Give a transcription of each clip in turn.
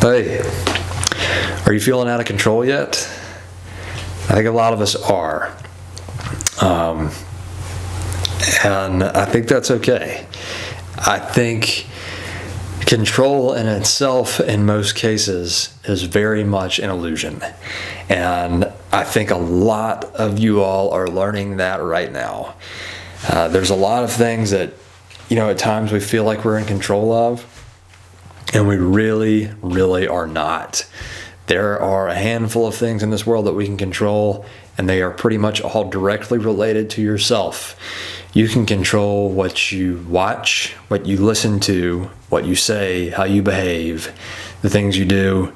Hey, are you feeling out of control yet? I think a lot of us are. And I think that's okay. I think control in itself, in most cases, is very much an illusion. And I think a lot of you all are learning that right now. There's a lot of things that, at times we feel like we're in control of, and we really, really are not. There are a handful of things in this world that we can control, and they are pretty much all directly related to yourself. You can control what you watch, what you listen to, what you say, how you behave, the things you do,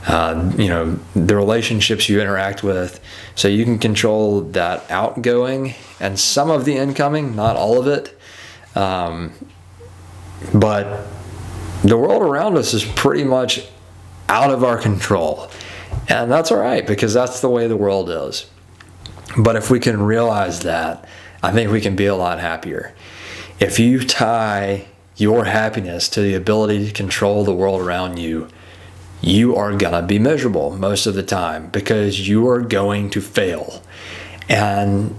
the relationships you interact with. So you can control that outgoing and some of the incoming, not all of it. But the world around us is pretty much out of our control. And that's all right, because that's the way the world is. But if we can realize that, I think we can be a lot happier. If you tie your happiness to the ability to control the world around you, you are going to be miserable most of the time, because you are going to fail. And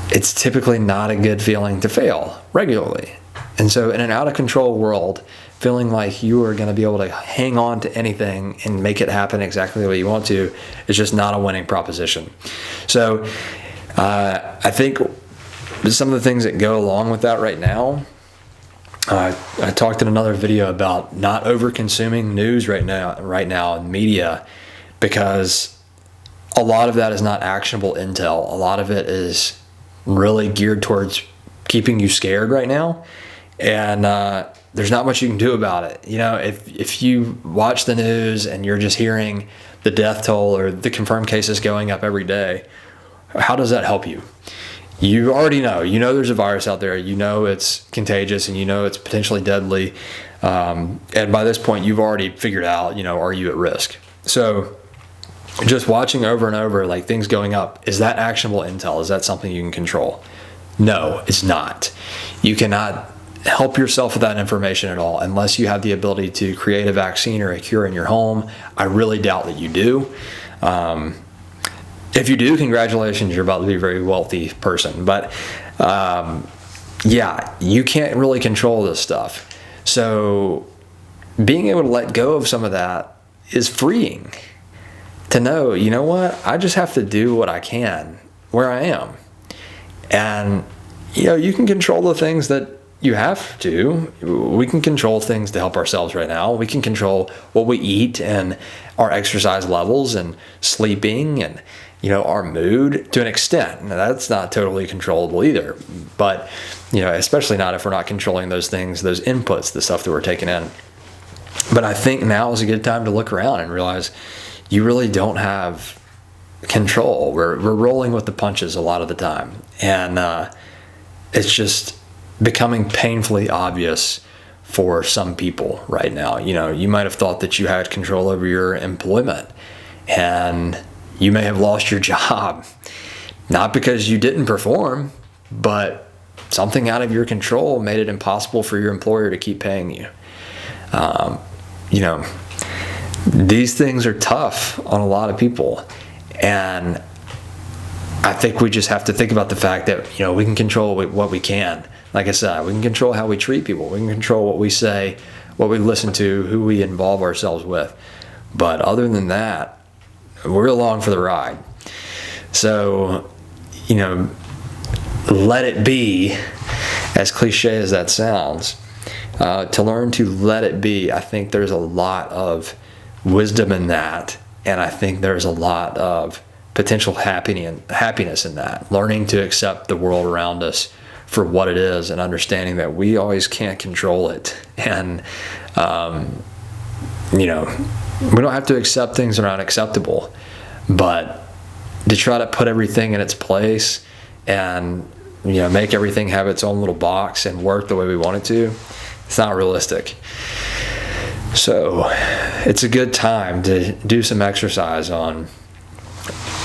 it's typically not a good feeling to fail regularly. And so in an out-of-control world, feeling like you are going to be able to hang on to anything and make it happen exactly the way you want to is just not a winning proposition. So I think some of the things that go along with that right now, I talked in another video about not over-consuming news right now in media, because a lot of that is not actionable intel. A lot of it is really geared towards keeping you scared right now. And there's not much you can do about it. If you watch the news and you're just hearing the death toll or the confirmed cases going up every day, how does that help you? You already know. There's a virus out there. It's contagious, and it's potentially deadly. And by this point, you've already figured out, are you at risk? So just watching over and over, like things going up, is that actionable intel? Is that something you can control? No, it's not. You cannot help yourself with that information at all unless you have the ability to create a vaccine or a cure in your home. I really doubt that you do. If you do, congratulations, you're about to be a very wealthy person. But you can't really control this stuff. So being able to let go of some of that is freeing. To know, what? I just have to do what I can where I am. And, you can control the things that you have to. We can control things to help ourselves right now. We can control what we eat and our exercise levels and sleeping and, our mood to an extent. Now, that's not totally controllable either. But, especially not if we're not controlling those things, those inputs, the stuff that we're taking in. But I think now is a good time to look around and realize you really don't have control. We're rolling with the punches a lot of the time. And it's just becoming painfully obvious for some people right now. You might have thought that you had control over your employment, and you may have lost your job, not because you didn't perform, but something out of your control made it impossible for your employer to keep paying you. These things are tough on a lot of people, and I think we just have to think about the fact that, we can control what we can. Like I said, we can control how we treat people. We can control what we say, what we listen to, who we involve ourselves with. But other than that, we're along for the ride. So, let it be, as cliche as that sounds. To learn to let it be, I think there's a lot of wisdom in that. And I think there's a lot of potential happiness in that. Learning to accept the world around us for what it is, and understanding that we always can't control it. And, we don't have to accept things that are unacceptable, but to try to put everything in its place and, make everything have its own little box and work the way we want it to, it's not realistic. So it's a good time to do some exercise on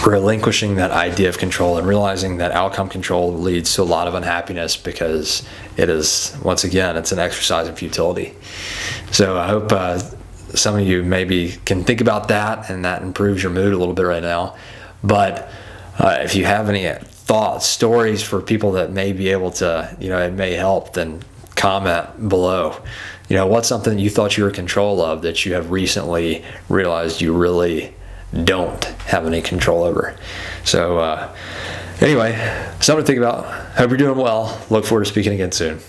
relinquishing that idea of control and realizing that outcome control leads to a lot of unhappiness, because it is, once again, it's an exercise in futility. So I hope some of you maybe can think about that, and that improves your mood a little bit right now. But if you have any thoughts, stories for people that may be able to, it may help, then comment below. What's something you thought you were in control of that you have recently realized you really don't have any control over? So anyway, something to think about. Hope you're doing well. Look forward to speaking again soon.